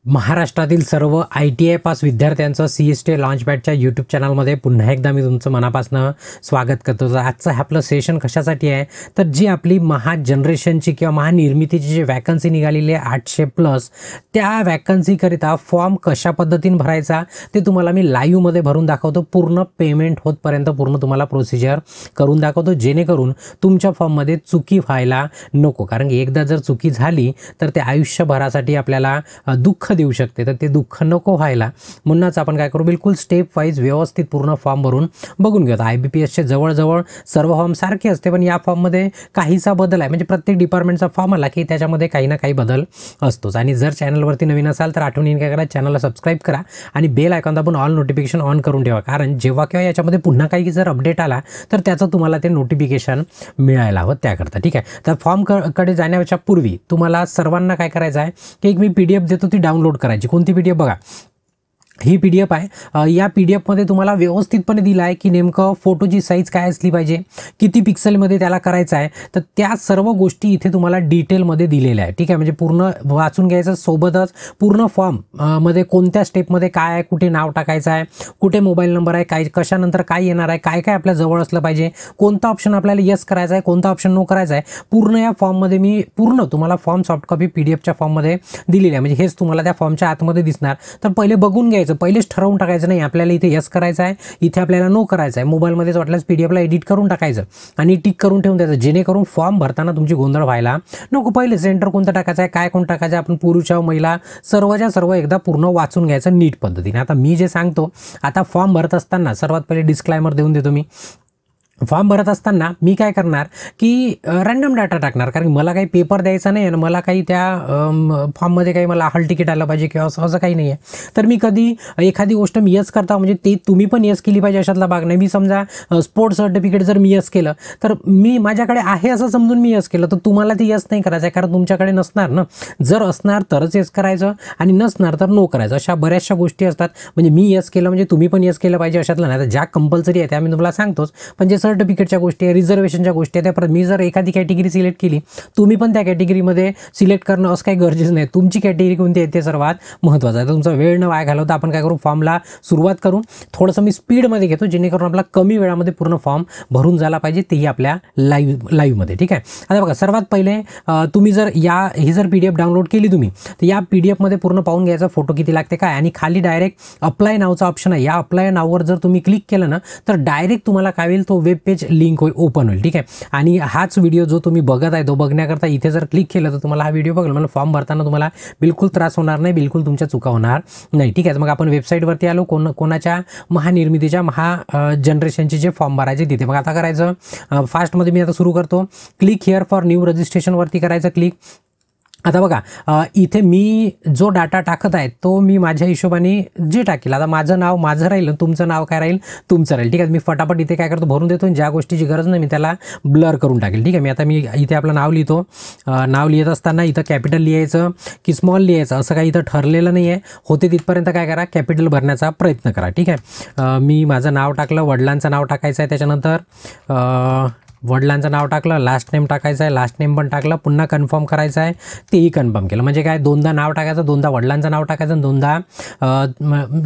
महाराष्ट्रातील सर्व ITI pass विद्यार्थ्यांचं CST लॉन्चपॅडच्या यूट्यूब चॅनलमध्ये पुन्हा एकदा मी तुमचं मनापासून स्वागत करतो. तर आजचं आपलं सेशन कशासाठी आहे तर जी आपली महाजनरेशनची किंवा महानिर्मितीची जी वॅकन्सी निघालेली आहे 800+ त्या वॅकन्सीकरिता फॉर्म कशा पद्धतीने भरायचा ते तुम्हाला मी लाईव्हमध्ये भरून दाखवतो. पूर्ण पेमेंट होतपर्यंत पूर्ण तुम्हाला प्रोसिजर करून दाखवतो, जेणेकरून तुमच्या फॉर्ममध्ये चुकी व्हायला नको. कारण की एकदा जर चुकी झाली तर ते आयुष्यभरासाठी आपल्याला दुःख देऊ शकते, तर ते दुःख नको व्हायला म्हणूनच आपण काय करू, बिलकुल स्टेप वाईज व्यवस्थित पूर्ण फॉर्म भरून बघून घेऊ. IBPSचे जवळजवळ सर्व फॉर्म सारखे असते, पण या फॉर्ममध्ये काहीसा बदल आहे. म्हणजे प्रत्येक डिपार्टमेंटचा फॉर्म आला की त्याच्यामध्ये काही ना काही बदल असतोच. आणि जर चॅनलवरती नवीन असाल तर आठवणीने काय करा, चॅनलला सबस्क्राईब करा आणि बेल आयकॉन दाबून ऑल नोटिफिकेशन ऑन करून ठेवा. कारण जेव्हा केव्हा याच्यामध्ये पुन्हा काही जर अपडेट आला तर त्याचं तुम्हाला ते नोटिफिकेशन मिळायला हवं त्याकरता. ठीक आहे, तर फॉर्म कडे जाण्याच्या पूर्वी तुम्हाला सर्वांना काय करायचं आहे की एक मी PDF देतो, ती डाउनलोड करायची. कोणती PDF बघा, ही PDF आहे. या PDFमध्ये तुम्हाला व्यवस्थितपणे दिलं आहे की नेमकं फोटोची साईज काय असली पाहिजे, किती पिक्सेलमध्ये त्याला करायचं आहे, तर त्या सर्व गोष्टी इथे तुम्हाला डिटेलमध्ये दिलेल्या आहे. ठीक आहे, म्हणजे पूर्ण वाचून घ्यायचं. सोबतच पूर्ण फॉर्म मध्ये कोणत्या स्टेपमध्ये काय आहे, कुठे नाव टाकायचं आहे, कुठे मोबाईल नंबर आहे, काय कशानंतर काय येणार आहे, काय काय आपल्या जवळ असलं पाहिजे, कोणता ऑप्शन आपल्याला येस करायचा आहे, कोणता ऑप्शन नो करायचा आहे, पूर्ण या फॉर्ममध्ये मी पूर्ण तुम्हाला फॉर्म सॉफ्ट कॉपी PDFच्या फॉर्ममध्ये दिलेली आहे. म्हणजे हेच तुम्हाला त्या फॉर्मच्या आतमध्ये दिसणार. तर पहिले बघून घ्यायचं, पहिलेच ठरवून टाकायचं नाही आपल्याला इथे यस करायचं आहे, इथे आपल्याला नो करायचं आहे. मोबाईलमध्येच वाटल्यास PDFला एडिट करून टाकायचं आणि टिक करून ठेवून द्यायचं, जेणेकरून फॉर्म भरताना तुमची गोंधळ व्हायला नको. पहिले सेंटर कोणतं टाकायचं आहे, काय कोण टाकायचं आहे, आपण पुरुष महिला सर्वच्या सर्व एकदा पूर्ण वाचून घ्यायचं नीट पद्धतीने. आता मी जे सांगतो, आता फॉर्म भरत असताना सर्वात पहिले डिस्क्लायमर देऊन देतो. मी फॉर्म भरत असताना मी काय करणार की रँडम डाटा टाकणार, कारण मला काही पेपर द्यायचा नाही आणि मला काही त्या फॉर्ममध्ये काही मला हॉल तिकीट आलं पाहिजे किंवा असं काही नाही आहे. तर मी कधी एखादी गोष्ट मी यस करता, म्हणजे ते तुम्ही पण यस केली पाहिजे अशातला भाग नाही. मी समजा स्पोर्ट्स सर्टिफिकेट जर मी यस केलं तर मी माझ्याकडे आहे असं समजून मी यस केलं, तर तुम्हाला ते यस नाही करायचं आहे, कारण तुमच्याकडे नसणार ना. जर असणार तरच यस करायचं आणि नसणार तर नो करायचं. अशा बऱ्याचशा गोष्टी असतात. म्हणजे मी यस केलं म्हणजे तुम्ही पण यस केलं पाहिजे अशातलं नाही. तर ज्या कंपल्सरी आहे त्या मी तुम्हाला सांगतोच, पण जे सर्टिफिकेटच्या गोष्टी आहे, रिझर्वेशनच्या गोष्टी आहे, त्या मी जर एखादी कॅटेगरी सिलेक्ट केली, तुम्ही पण त्या कॅटेगरीमध्ये सिलेक्ट करणं असं काही गरजेचं नाही. तुमची कॅटेगरी कोणती आहे ते सर्वात महत्त्वाचं आहे. तर तुमचा वेळ न वाया घालवता आपण काय करू, फॉर्मला सुरुवात करू. थोडंसं मी स्पीडमध्ये घेतो, जेणेकरून आपला कमी वेळामध्ये पूर्ण फॉर्म भरून झाला पाहिजे, तेही आपल्या लाईव्हमध्ये. ठीक आहे, आता बघा, सर्वात पहिले तुम्ही जर ही जर PDF डाउनलोड केली तुम्ही, तर या PDFमध्ये पूर्ण पाहून घ्यायचा फोटो किती लागते काय, आणि खाली डायरेक्ट अप्लाय नावचा ऑप्शन आहे. या अप्लाय नाववर जर तुम्ही क्लिक केलं ना, तर डायरेक्ट तुम्हाला काय होईल, तो वेब पेज लिंक ओपन होईल. ठीक आहे, आणि हाच व्हिडिओ जो तुम्ही बघत आहे तो बघण्याकरता इथे जर क्लिक केलं तर तुम्हाला हा व्हिडिओ बघाल. मला फॉर्म भरताना तुम्हाला बिलकुल त्रास होणार नाही, बिलकुल तुमच्या चुका होणार नाही. ठीक आहे, मग आपण वेबसाईटवरती आलो. कोणाच्या महानिर्मितीच्या महाजनरेशनचे जे फॉर्म भरायचे तिथे. मग आता करायचं फास्टमध्ये मी आता सुरू करतो. क्लिक हिअर फॉर न्यू रजिस्ट्रेशनवरती करायचं क्लिक. आता बघा, इथे मी जो डाटा टाकत आहे तो मी माझ्या हिशोबाने जे टाकेल, आता माझं नाव माझं राहील, तुमचं नाव काय राहील तुमचं राहील. ठीक आहे, मी फटाफट इथे काय करतो, भरून देतो. ज्या गोष्टीची गरज नाही मी त्याला ब्लर करून टाकेल. ठीक आहे, मी इथे आपलं नाव लिहितो. नाव लिहित असताना इथं कॅपिटल लिहायचं की स्मॉल लिहायचं असं काही इथं ठरलेलं नाही आहे. होते तिथपर्यंत काय करा, कॅपिटल भरण्याचा प्रयत्न करा. ठीक आहे, मी माझं नाव टाकलं, वडिलांचं नाव टाकायचं आहे, त्याच्यानंतर वडिलांचं नाव टाकलं, लास्ट नेम टाकायचं आहे, लास्ट नेम पण टाकलं, पुन्हा कन्फर्म करायचं आहे, तेही कन्फर्म केलं. म्हणजे काय, दोनदा नाव टाकायचं, दोनदा वडिलांचं नाव टाकायचं, दोनदा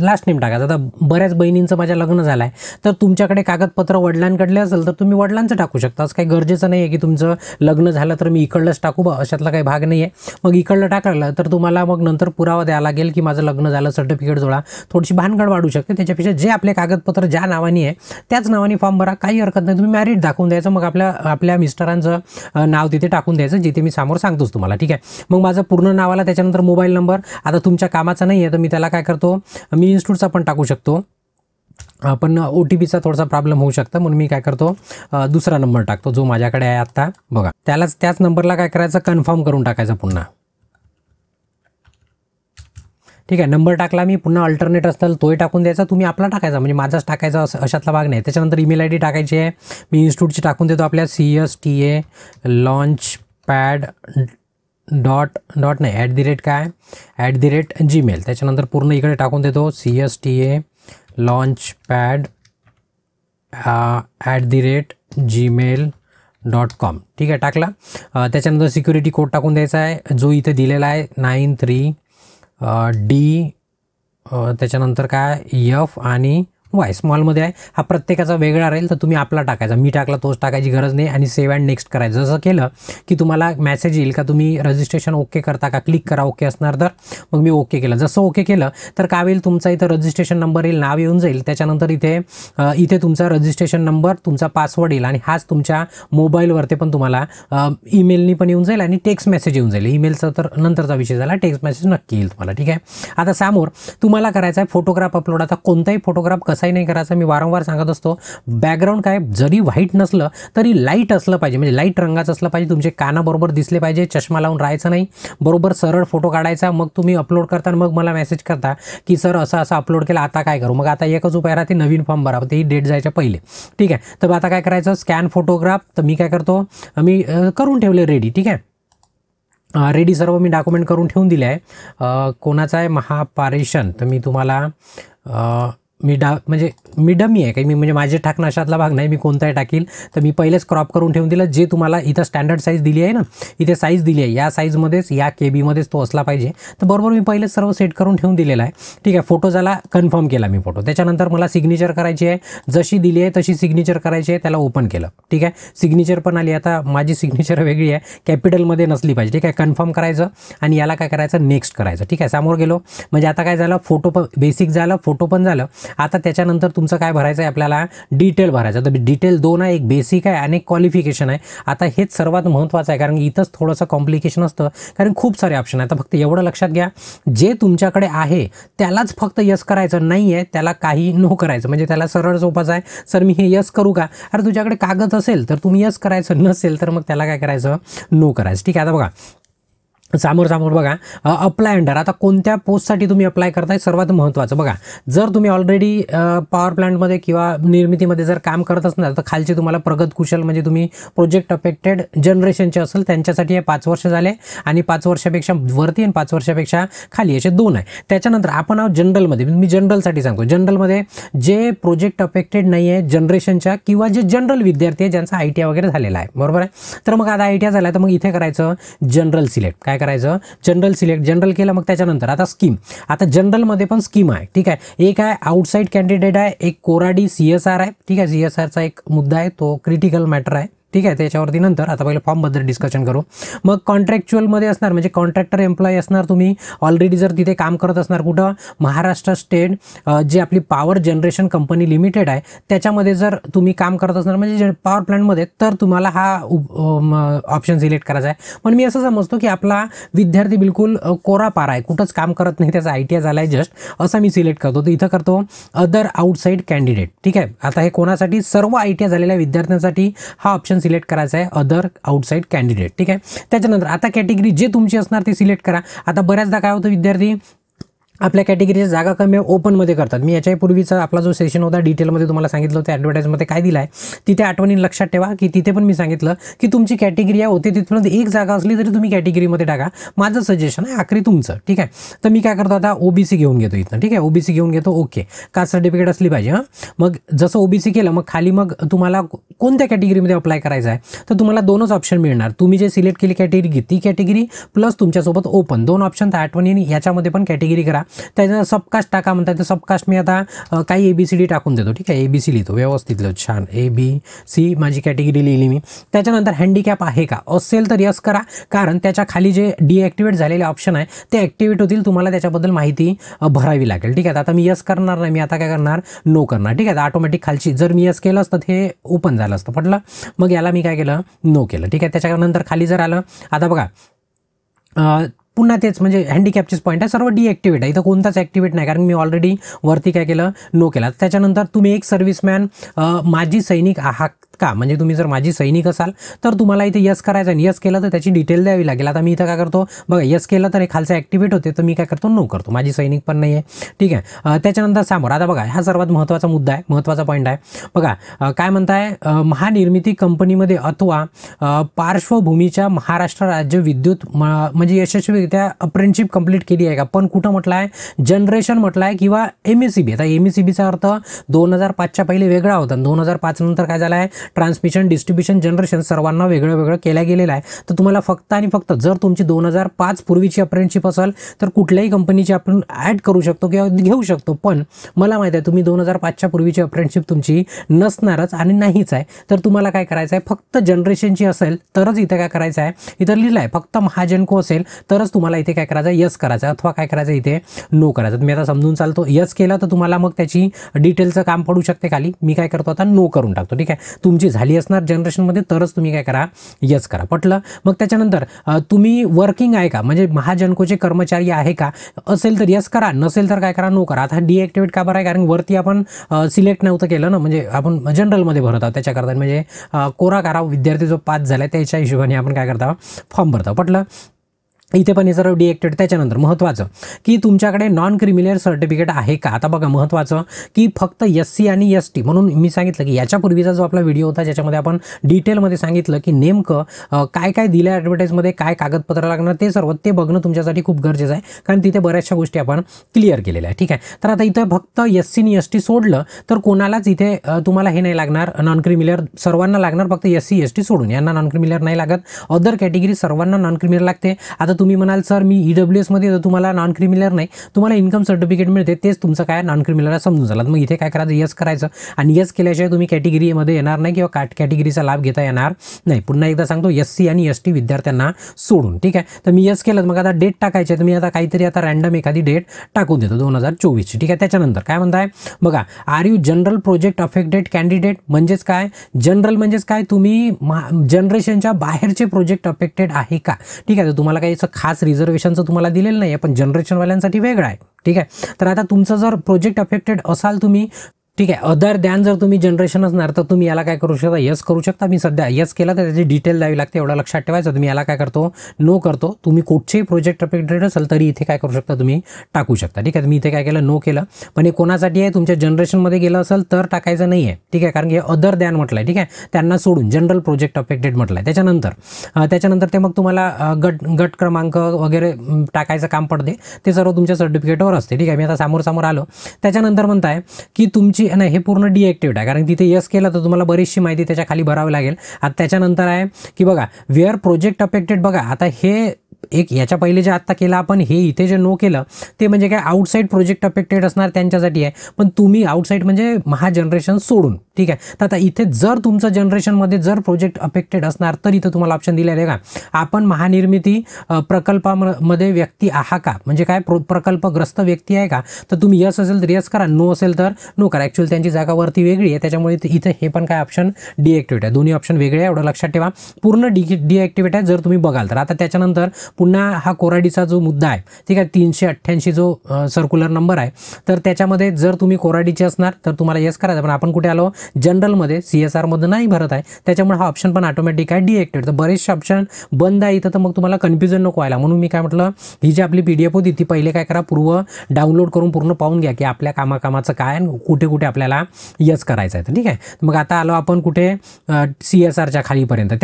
लास्ट नेम टाकायचं. आता बऱ्याच बहिणींचं माझ्या लग्न झालं आहे, तर तुमच्याकडे कागदपत्र वडिलांकडले असेल तर तुम्ही वडिलांचं टाकू शकता. असं काही गरजेचं नाही आहे की तुमचं लग्न झालं तर मी इकडलंच टाकू बा, अशातला काही भाग नाही आहे. मग इकडलं टाकलं तर तुम्हाला मग नंतर पुरावा द्यावा लागेल की माझं लग्न झालं, सर्टिफिकेट जोडा, थोडीशी भानगड वाढू शकते. त्याच्यापेक्षा जे आपले कागदपत्र ज्या नावाने आहे त्याच नावाने फॉर्म भरा, काही हरकत नाही. तुम्ही मॅरिड दाखवून द्यायचं, मग आपल्या मिस्टरांचं नाव तिथे टाकून द्यायचं, जिथे मी समोर सांगतोच तुम्हाला. ठीक आहे, मग माझं पूर्ण नाव आलं, त्याच्यानंतर मोबाईल नंबर. आता तुमच्या कामाचा नाही आहे तर मी त्याला काय करतो, मी इन्स्टिट्यूटचा पण टाकू शकतो, पण OTPचा थोडासा प्रॉब्लेम होऊ शकतं, म्हणून मी काय करतो, दुसरा नंबर टाकतो जो माझ्याकडे आहे आत्ता. बघा, त्याच नंबरला काय करायचं, कन्फर्म करून टाकायचं पुन्हा. ठीक आहे, नंबर टाकला मी, पुन्हा अल्टरनेट असतं तोही टाकून द्यायचा, तुम्ही आपला टाकायचा, म्हणजे माझाच टाकायचा अशातला भाग नाही. त्याच्यानंतर ईमेल ID टाकायची आहे. मी इन्स्टिट्यूटची टाकून देतो, आपल्या CSTA launchpad @gmail. त्याच्यानंतर पूर्ण इकडे टाकून देतो, CSTA launchpad @gmail.com. ठीक आहे, टाकला. त्याच्यानंतर सिक्युरिटी कोड टाकून द्यायचा आहे, जो इथे दिलेला आहे 93 डी, त्याच्यानंतर काय एफ आणि वाय स्मॉलमध्ये आहे. हा प्रत्येकाचा वेगळा राहील, तर तुम्ही आपला टाकायचा. मी टाकला तोच टाकायची गरज नाही आणि सेव्ह अँड नेक्स्ट करायचं. जसं केलं की तुम्हाला मेसेज येईल का तुम्ही रजिस्ट्रेशन ओके करता का, क्लिक करा ओके असणार तर. मग मी ओके केलं. जसं ओके केलं तर काय होईल, तुमचा इथं रजिस्ट्रेशन नंबर येईल, नाव येऊन जाईल. त्याच्यानंतर इथे तुमचा रजिस्ट्रेशन नंबर, तुमचा पासवर्ड येईल आणि हाच तुमच्या मोबाईलवरती पण तुम्हाला ईमेलनी पण येऊन जाईल आणि टेक्स्ट मेसेज येऊन जाईल. ईमेलचा तर नंतरचा विषय झाला, टेक्स्ट मेसेज नक्की येईल तुम्हाला. ठीक आहे. आता समोर तुम्हाला करायचा आहे फोटोग्राफ अपलोड. आता कोणताही फोटोग्राफ कसाही नाही करायचा, मी वारंवार सांगत असतो. बॅकग्राऊंड काय जरी व्हाईट नसलं तरी लाईट असलं पाहिजे, म्हणजे लाईट रंगाचं असलं पाहिजे. तुमचे कानं बरोबर दिसले पाहिजे, चष्मा लावून राहायचं नाही. बरोबर सरळ फोटो काढायचा. मग तुम्ही अपलोड करता, मग मला मेसेज करता की सर असं असं अपलोड केलं, आता काय करू. मग आता एकच उपाय राहते, नवीन फॉर्म भरा, ती डेट जायच्या पहिले. ठीक आहे. तर आता काय करायचं, स्कॅन फोटोग्राफ. तर मी काय करतो, मी करून ठेवले रेडी. ठीक आहे. रेडी सर्व मी डॉक्युमेंट करून ठेवून दिले आहे. कोणाचा आहे, महापारेषण. तर मी तुम्हाला म्हणजे मी डमी आहे काही, मी म्हणजे माझे टाकणं अशातला भाग नाही, मी कोणताही टाकील. तर मी पहिलेच क्रॉप करून ठेवून दिलं. जे तुम्हाला इथं स्टँडर्ड साईज दिली आहे ना, इथे साईज दिली आहे, या साईजमध्येच या केबीमध्येच तो असला पाहिजे. तर बरोबर मी पहिलेच सर्व सेट करून ठेवून दिलेला आहे. ठीक आहे. फोटो झाला, कन्फर्म केला मी फोटो. त्याच्यानंतर मला सिग्नेचर करायची आहे, जशी दिली आहे तशी सिग्नेचर करायची आहे. त्याला ओपन केलं. ठीक आहे. सिग्नेचर पण आली. आता माझी सिग्नेचर वेगळी आहे, कॅपिटलमध्ये नसली पाहिजे. ठीक आहे. कन्फर्म करायचं आणि याला काय करायचं, नेक्स्ट करायचं. ठीक आहे. समोर गेलो म्हणजे आता काय झालं, फोटो पण बेसिक झालं, फोटो पण झालं. आता त्याच्यानंतर तुमचं काय भरायचं आहे, आपल्याला डिटेल भरायचं. तर डिटेल 2 आहे, एक बेसिक आहे आणि क्वालिफिकेशन आहे. आता हेच सर्वात महत्त्वाचं आहे, कारण इथंच थोडंसं कॉम्प्लिकेशन असतं, कारण खूप सारे ऑप्शन आहेत. आता फक्त एवढं लक्षात घ्या, जे तुमच्याकडे आहे त्यालाच फक्त यस करायचं, नाही आहे त्याला काही नो करायचं. म्हणजे त्याला सरळ सोपाच आहे, सर मी हे यस करू का. अरे तुझ्याकडे कागद असेल तर तुम्ही यस करायचं, नसेल तर मग त्याला काय करायचं, नो करायचं. ठीक आहे. आता बघा समोर बघा, अप्लाय अंडर. आता कोणत्या पोस्टसाठी तुम्ही अप्लाय करताय, सर्वात महत्त्वाचं बघा. जर तुम्ही ऑलरेडी पॉवर प्लांटमध्ये किंवा निर्मितीमध्ये जर काम करत असणार तर खालचे तुम्हाला प्रगत कुशल, म्हणजे तुम्ही प्रोजेक्ट अफेक्टेड जनरेशनचे असेल त्यांच्यासाठी हे 5 वर्ष झाले आणि 5 वर्षापेक्षा वरती आणि 5 वर्षापेक्षा खाली असे 2 आहे. त्याच्यानंतर आपण आहोत जनरलमध्ये. मी जनरलसाठी सांगतो. जनरलमध्ये जे प्रोजेक्ट अफेक्टेड नाही आहे जनरेशनच्या, किंवा जे जनरल विद्यार्थी आहे ज्यांचा ITI वगैरे झालेला आहे, बरोबर आहे. तर मग आता ITI झाला तर मग इथे करायचं जनरल सिलेक्ट. काय करायचं, जनरल सिलेक्ट. जनरल केलं. मग त्याच्यानंतर आता स्कीम. आता जनरलमध्ये पण स्कीम आहे. ठीक आहे. एक आहे आउटसाईड कॅन्डिडेट आहे, एक कोराडी CSR आहे. ठीक आहे. CSRचा एक मुद्दा आहे, तो क्रिटिकल मॅटर आहे. ठीक आहे. त्याच्यावरती नंतर, आता पहिले फॉर्मबद्दल डिस्कशन करू. मग कॉन्ट्रॅक्च्युअलमध्ये असणार, म्हणजे कॉन्ट्रॅक्टर एम्प्लॉई असणार. तुम्ही ऑलरेडी जर तिथे काम करत असणार, कुठं, महाराष्ट्र स्टेट जे आपली पॉवर जनरेशन कंपनी लिमिटेड आहे त्याच्यामध्ये जर तुम्ही काम करत असणार, म्हणजे पॉवर प्लांटमध्ये, तर तुम्हाला हा ऑप्शन सिलेक्ट करायचा आहे. पण मी असं समजतो की आपला विद्यार्थी बिलकुल कोरा पारा आहे, कुठंच काम करत नाही, त्याचा ITI झाला आहे जस्ट, असं मी सिलेक्ट करतो. तर इथं करतो अदर आउटसाईड कॅन्डिडेट. ठीक आहे. आता हे कोणासाठी, सर्व ITI झालेल्या विद्यार्थ्यांसाठी हा ऑप्शन सिलेक्ट करायचा आहे, अदर आउटसाईड कॅन्डिडेट. ठीक आहे. त्याच्यानंतर आता कॅटेगरी जे तुमची असणार ती सिलेक्ट करा. आता बऱ्याचदा काय होतं, विद्यार्थी आपल्या कॅटेगरीच्या जागा कमी ओपनमध्ये करतात. मी याच्या पूर्वीचा आपला जो सेशन होता डिटेलमध्ये तुम्हाला सांगितलं होतं, ॲडव्हर्टाईजमध्ये काय दिलं आहे तिथे आठवणीने लक्षात ठेवा की तिथे पण मी सांगितलं की तुमची कॅटेगरी आहे होते तिथपर्यंत एक जागा असली तरी तुम्ही कॅटेगरीमध्ये टाका. माझं सजेशन आहे, आखरी तुमचं. ठीक आहे. तर मी काय करतो, आता OBC घेऊन घेतो इथं. ठीक आहे. OBC घेऊन घेतो. ओके. कास्ट सर्टिफिकेट असली पाहिजे. मग जसं OBC केलं, मग खाली मग तुम्हाला कोणत्या कॅटेगरीमध्ये अप्लाय करायचं आहे, तर तुम्हाला 2च ऑप्शन मिळणार. तुम्ही जे सिलेक्ट केली कॅटेगरी, ती कॅटेगरी प्लस तुमच्यासोबत ओपन 2 ऑप्शन. तर आठवणीने याच्यामध्ये पण कॅटेगरी करा. त्याच्यानंतर सबकास्ट टाका म्हणतात, तर सबकास्ट मी आता काही ABCD टाकून देतो. ठीक आहे. ABC लिहितो, व्यवस्थित लिहितो, छान. ABC माझी कॅटेगरी लिहिली मी. त्याच्यानंतर हँडिकॅप आहे का, असेल तर यस करा, कारण त्याच्या खाली जे डिॲक्टिवेट झालेले ऑप्शन आहे ते ॲक्टिवेट होतील, तुम्हाला त्याच्याबद्दल माहिती भरावी लागेल. ठीक आहे. आता मी यस करणार नाही, मी आता काय करणार, नो करणार. ठीक आहे. ऑटोमॅटिक खालची जर मी यस केलं असतं हे ओपन झालं असतं, पटलं. मग याला मी काय केलं, नो केलं. ठीक आहे. त्याच्यानंतर खाली जर आलं, आता बघा पुन्हा तेच, म्हणजे हँडिकॅपचेच पॉईंट आहे, सर्व डिॲक्टिवेट आहे. इथं कोणताच ॲक्टिवेट नाही, कारण मी ऑलरेडी वरती काय केलं, नो केला. त्याच्यानंतर तुम्ही एक सर्व्हिसमॅन माजी सैनिक आहात का, म्हणजे तुम्ही जर माजी सैनिक असाल तर तुम्हाला इथे यस करायचं आणि यस केलं तर त्याची डिटेल द्यावी लागेल. आता मी इथं काय करतो बघा, यस केलं तर हे खालचं ॲक्टिवेट होते, तर मी काय करतो, नो करतो. माजी सैनिक पण नाही आहे. ठीक आहे. त्याच्यानंतर समोर, आता बघा हा सर्वात महत्त्वाचा मुद्दा आहे, महत्त्वाचा पॉईंट आहे. बघा काय म्हणताय, महानिर्मिती कंपनीमध्ये अथवा पार्श्वभूमीच्या महाराष्ट्र राज्य विद्युत म्हणजे यशस्वी इथे अप्रेंटिसशिप कंप्लीट केली आहे का, पण कुठं म्हटलं आहे जनरेशन म्हटलं आहे किंवा MSCB. आता MSCBचा अर्थ 2005च्या पहिले वेगळा होता, 2005 नंतर काय झालं आहे ट्रान्समिशन डिस्ट्रीब्युशन जनरेशन सर्वांना वेगळं वेगळं केल्या गेलेलं आहे. तर तुम्हाला फक्त आणि फक्त जर तुमची 2005 पूर्वीची अप्रेंटिसशिप असेल तर कुठल्याही कंपनीची आपण ॲड करू शकतो किंवा घेऊ शकतो. पण मला माहिती आहे तुम्ही 2005च्या पूर्वीची अप्रेंटिसशिप तुमची नसणारच आणि नाहीच आहे. तर तुम्हाला काय करायचं आहे फक्त जनरेशनची असेल तरच इथे काय करायचं आहे, इथं लिहिलं आहे फक्त महाजनको असेल तरच तुम्हाला इथे काय करायचं आहे यस करायचं अथवा काय करायचं इथे नो करायचं. तुम्ही आता समजून चालतो यस केलं तर तुम्हाला मग त्याची डिटेलचं काम पडू शकते खाली. मी काय करतो आता नो करून टाकतो. ठीक आहे, तुमची झाली असणार जनरेशनमध्ये तरच तुम्ही काय करा यस करा. पटलं. मग त्याच्यानंतर तुम्ही वर्किंग आहे का, म्हणजे महाजनकोचे कर्मचारी आहे का, असेल तर यस करा, नसेल तर काय करा नो करा. आता डिॲक्टिवेट का बरं आहे, कारण वरती आपण सिलेक्ट नव्हतं केलं ना, म्हणजे आपण जनरलमध्ये भरत आहोत त्याच्याकरता, म्हणजे कोरा कारा विद्यार्थी जो पास झाला आहे त्याच्या हिशोबाने आपण काय करता फॉर्म भरता. पटलं. इथे पण हे सर्व डिॲक्टिवेट. त्याच्यानंतर महत्त्वाचं की तुमच्याकडे नॉन क्रिमिनल सर्टिफिकेट आहे का. आता बघा महत्त्वाचं की फक्त SC आणि ST म्हणून मी सांगितलं की याच्यापूर्वीचा जो आपला व्हिडिओ होता ज्याच्यामध्ये आपण डिटेलमध्ये सांगितलं की नेमकं काय काय दिलं ॲडव्हर्टाईजमध्ये, काय कागदपत्र लागणार ते सर्व ते बघणं तुमच्यासाठी खूप गरजेचं आहे, कारण तिथे बऱ्याचशा गोष्टी आपण क्लिअर केलेल्या आहे. ठीक आहे, तर आता इथं फक्त SC आणि ST सोडलं तर कोणालाच इथे तुम्हाला हे नाही लागणार नॉन क्रिमिनल, सर्वांना लागणार फक्त SC ST सोडून, यांना नॉन क्रिमिनल नाही लागत. अदर कॅटेगरी सर्वांना नॉन क्रिमिनल लागते. आता तुम्ही म्हणाल सर मी EWS मध्ये तुम्हाला नॉन क्रिमिनल नाही, तुम्हाला इन्कम सर्टिफिकेट मिळते, तेच तुमचं काय नॉन क्रिमिनल समजून झालं. मग इथे काय करायचं यस करायचं, आणि यस केल्याशिवाय तुम्ही कॅटेगरीमध्ये येणार नाही किंवा कॅटेगरीचा लाभ घेता येणार नाही. पुन्हा एकदा सांगतो SC आणि ST विद्यार्थ्यांना सोडून. ठीक आहे, तर मी यस केलं. मग आता डेट टाकायची आहे, तुम्ही आता काहीतरी आता रँडम एखादी डेट टाकून देतो 2024ची. ठीक आहे, त्याच्यानंतर काय म्हणताय बघा, are you general project affected candidate, म्हणजेच काय जनरल म्हणजेच काय तुम्ही जनरेशनच्या बाहेरचे प्रोजेक्ट अफेक्टेड आहे का. ठीक आहे, तर तुम्हाला काही खास रिझर्वेशनचं तुम्हाला दिलेलं नाही आहे, पण जनरेशनवाल्यांसाठी वेगळं आहे. ठीक आहे, तर आता तुमचं जर प्रोजेक्ट अफेक्टेड असाल तुम्ही, ठीक आहे, अदर दॅन जर तुम्ही जनरेशन असणार तर तुम्ही याला काय करू शकता यस करू शकता. मी सध्या यस केला तर त्याची डिटेल द्यावी लागते, एवढं लक्षात ठेवायचं. तुम्ही याला काय करतो नो करतो. तुम्ही कुठचेही प्रोजेक्ट अफेक्टेड असेल तरी इथे काय करू शकता तुम्ही टाकू शकता. ठीक आहे, मी इथे काय केलं नो केलं. पण हे कोणासाठी आहे, तुमच्या जनरेशनमध्ये गेलं असेल तर टाकायचं नाही आहे. ठीक आहे, कारण की अदर दॅन म्हटलं आहे. ठीक आहे, त्यांना सोडून जनरल प्रोजेक्ट अफेक्टेड म्हटलं आहे. त्याच्यानंतर ते मग तुम्हाला गट क्रमांक वगैरे टाकायचं काम पडते, ते सर्व तुमच्या सर्टिफिकेटवर असते. ठीक आहे, मी आता समोर आलो. त्याच्यानंतर म्हणताय की तुमची नाही हे पूर्ण डिॲक्टिवेट आहे, कारण तिथे यस केलं तर तुम्हाला बरीचशी माहिती त्याच्या खाली भरावी लागेल. आता त्याच्यानंतर आहे की बघा वेअर प्रोजेक्ट अफेक्टेड. बघा आता हे एक याच्या पहिले जे आत्ता केलं आपण, हे इथे जे नो केलं ते म्हणजे काय आउटसाईड प्रोजेक्ट अफेक्टेड असणार त्यांच्यासाठी आहे. पण तुम्ही आउटसाईड म्हणजे महाजनरेशन सोडून. ठीक आहे, तर आता इथे जर तुमचं जनरेशनमध्ये जर प्रोजेक्ट अफेक्टेड असणार तर इथं तुम्हाला ऑप्शन दिलेलं आहे का, आपण महानिर्मिती प्रकल्पामध्ये व्यक्ती आहात का, म्हणजे काय प्रकल्पग्रस्त व्यक्ती आहे का. तर तुम्ही यस असेल तर यस करा, नो असेल तर नो करा. ॲक्च्युअली त्यांची जागा वरती वेगळी आहे, त्याच्यामुळे इथे हे पण काय ऑप्शन डिॲक्टिवेट आहे. दोन्ही ऑप्शन वेगळे आहे, एवढं लक्षात ठेवा. पूर्ण डिॲक्टिवेट आहे जर तुम्ही बघाल तर. आता त्याच्यानंतर पुन्हा हा कोराडीचा जो मुद्दा आहे, ठीक आहे, 388 जो सर्क्युलर नंबर आहे, तर त्याच्यामध्ये जर तुम्ही कोराडीचे असणार तर तुम्हाला यस करायचं. पण आपण कुठे आलो जनरलमध्ये, CSRमध्ये नाही भरत आहे, त्याच्यामुळे हा ऑप्शन पण ऑटोमॅटिक आहे डिॲक्टिवेट. तर बरेचसे ऑप्शन बंद आहे इथं, तर मग तुम्हाला कन्फ्युजन नको व्हायला. म्हणून मी काय म्हटलं, ही जी आपली PDF होती ती पहिले काय करा पूर्व डाउनलोड करून पूर्ण पाहून घ्या की आपल्या कामाचं काय कुठे कुठे आपल्याला यस करायचं आहे. ठीक आहे, मग आता आलो आपण कुठे CSRच्या खालीपर्यंत.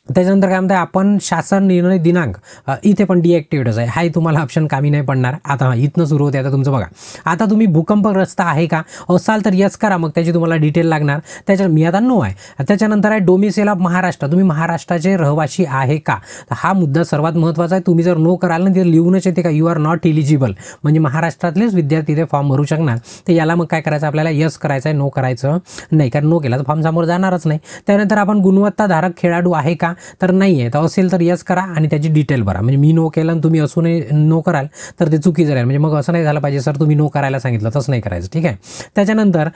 त्याच्यानंतर काय म्हणताय आपण शासन निर्णय दिनांक, इथे पण डिॲक्टिवेटच आहे. हाही तुम्हाला ऑप्शन कामी नाही पडणार. आता इथनं सुरू होते. आता तुमचं बघा, आता तुम्ही भूकंपग्रस्त आहे का असाल तर यस करा, मग त्याची तुम्हाला डिटेल लागणार. मी आता नो आहे. त्याच्यानंतर आहे डोमिसाईल ऑफ महाराष्ट्र, तुम्ही महाराष्ट्राचे रहिवासी आहे का. हा मुद्दा सर्वात महत्त्वाचा आहे. तुम्ही जर नो कराल ना तिथे लिहूनच येते का यू आर नॉट एलिजिबल, म्हणजे महाराष्ट्रातलेच विद्यार्थी इथे फॉर्म भरू शकणार. तर याला मग काय करायचं आपल्याला यस करायचं आहे, नो करायचं नाही, कारण नो केला तर फॉर्म समोर जाणारच नाही. त्यानंतर आपण गुणवत्ताधारक खेळाडू आहे का, तर नाही आहे. तर असेल तर यस करा आणि त्याची डिटेल भरा. म्हणजे मी नो केलं आणि तुम्ही असूनही नो कराल तर ते चुकीचं राहील. म्हणजे मग असं नाही झालं पाहिजे सर तुम्ही नो करायला सांगितलं, तसं नाही करायचं. ठीक आहे, त्याच्यानंतर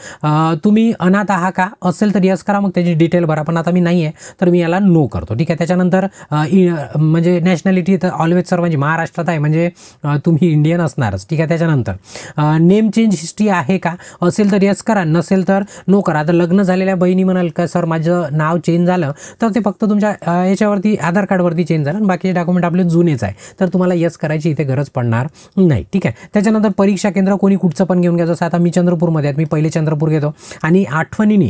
तुम्ही अनाथ आहात का, असेल तर यस करा, मग त्याची डिटेल भरा. पण आता मी नाही आहे तर मी याला नो करतो. ठीक आहे, त्याच्यानंतर म्हणजे नॅशनॅलिटी तर ऑलवेज सर म्हणजे महाराष्ट्रात आहे, म्हणजे तुम्ही इंडियन असणारच. ठीक आहे, त्याच्यानंतर नेम चेंज हिस्ट्री आहे का, असेल तर यस करा, नसेल तर नो करा. आता लग्न झालेल्या बहिणी म्हणाल का सर माझं नाव चेंज झालं, तर ते फक्त तुमच्या याच्यावरती आधार कार्डवरती चेंज झालं आणि बाकीचे डॉक्युमेंट आपले जुनेच आहे, तर तुम्हाला यस करायची इथे गरज पडणार नाही. ठीक आहे. त्याच्यानंतर परीक्षा केंद्र कोणी कुठचं पण घेऊन घ्यायचं. जसं आता मी चंद्रपूरमध्ये आहे, मी पहिले चंद्रपूर घेतो आणि आठवणीने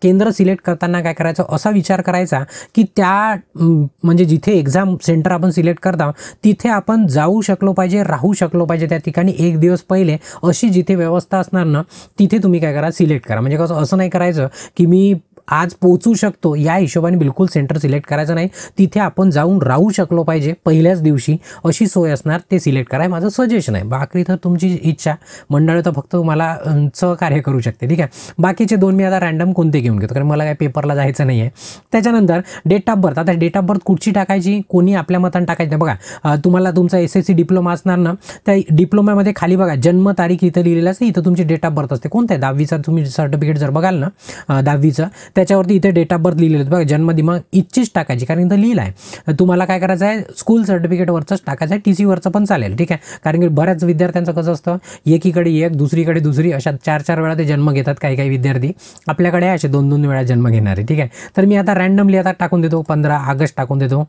केंद्र सिलेक्ट करताना काय करायचं, असा विचार करायचा की त्या म्हणजे जिथे एक्झाम सेंटर आपण सिलेक्ट करता तिथे आपण जाऊ शकलो पाहिजे, राहू शकलो पाहिजे त्या ठिकाणी एक दिवस पहिले, अशी जिथे व्यवस्था असणार ना तिथे तुम्ही काय करा, सिलेक्ट करा. म्हणजे कसं असं नाही करायचं की मी आज पोहोचू शकतो या हिशोबाने बिलकुल सेंटर सिलेक्ट करायचं नाही. तिथे आपण जाऊन राहू शकलो पाहिजे पहिल्याच दिवशी, अशी सोय असणार ते सिलेक्ट करा. माझं सजेशन आहे. बाकी तर तुमची इच्छा, मंडळ तर फक्त तुम्हाला सहकार्य करू शकते. ठीक आहे. बाकीचे 2 मी आता रँडम कोणते घेऊन घेतो कारण मला काय पेपरला जायचं नाही आहे. त्याच्यानंतर डेट ऑफ बर्थ. आता डेट ऑफ बर्थ कुठची टाकायची, कोणी आपल्या मताने टाकायची नाही. बघा तुम्हाला तुमचा SSC डिप्लोमा असणार ना, त्या डिप्लोमामध्ये खाली बघा जन्मतारीख इथं लिहिलेलं असते, इथं तुमची डेट ऑफ बर्थ असते. कोणतं आहे 10वीचा तुम्ही सर्टिफिकेट जर बघाल ना 10वीचं, त्याच्यावरती इथे डेट ऑफ बर्थ लिहिलेलं बघा, जन्मदिनांक इथचीच टाकायची कारण इथं लिहिलं आहे. तुम्हाला काय करायचं आहे, स्कूल सर्टिफिकेटवरचंच टाकायचं आहे, TC वरचं पण चालेल. ठीक आहे. कारण की बऱ्याच विद्यार्थ्यांचं कसं असतं, एकीकडे एक दुसरीकडे दुसरी अशा 4-4 वेळा ते जन्म घेतात काही विद्यार्थी. आपल्याकडे असे 2-2 वेळा जन्म घेणारे. ठीक आहे. तर मी आता रँडमली आता टाकून देतो 15 ऑगस्ट टाकून देतो.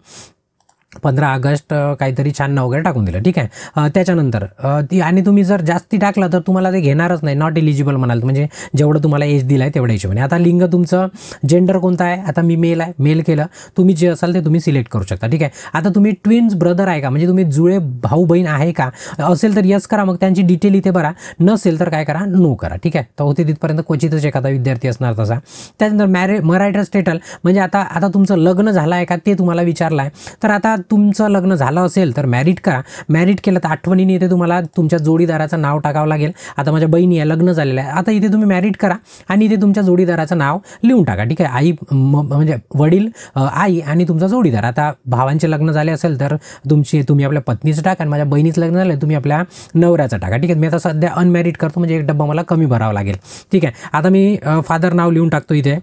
15 ऑगस्ट काहीतरी 96 वगैरे टाकून दिलं. ठीक आहे. त्याच्यानंतर ती आणि तुम्ही जर जास्ती टाकलं तर तुम्हाला ते घेणारच नाही, नॉट एलिजिबल म्हणाल, म्हणजे जेवढं तुम्हाला एज दिलं आहे तेवढ्या हिशोबाने. आता लिंग तुमचं जेंडर कोणतं आहे, आता मी मेल आहे, मेल केलं. तुम्ही जे असाल ते तुम्ही सिलेक्ट करू शकता. ठीक आहे. आता तुम्ही ट्विन्स ब्रदर आहे का, म्हणजे तुम्ही जुळे भाऊ बहीण आहे का, असेल तर यस करा, मग त्यांची डिटेल इथे भरा. नसेल तर काय करा, नो करा. ठीक आहे. तर होते तिथपर्यंत क्वचितच एखादा विद्यार्थी असणार तसा. त्यानंतर मरायटर स्टेटल, म्हणजे आता तुमचं लग्न झालं आहे का ते तुम्हाला विचारलं आहे. तर आता तुमचं लग्न झालं असेल तर मॅरिट करा. मॅरिट केलं तर आठवणीने इथे तुम्हाला तुमच्या जोडीदाराचं नाव टाकावं लागेल. आता माझ्या बहिणी आहे, लग्न झालेलं आहे, आता इथे तुम्ही मॅरिट करा आणि इथे तुमच्या जोडीदाराचं नाव लिहून टाका. ठीक आहे. आई म्हणजे वडील, आई आणि तुमचा जोडीदार. आता भावांचे लग्न झाले असेल तर तुम्ही आपल्या पत्नीचं टाका आणि माझ्या बहिणीचं लग्न झालं तुम्ही आपल्या नवऱ्याचं टाका. ठीक आहे. मी आता सध्या अनमॅरिड करतो, म्हणजे एक डब्बा मला कमी भरावा लागेल. ठीक आहे. आता मी फादर नाव लिहून टाकतो इथे.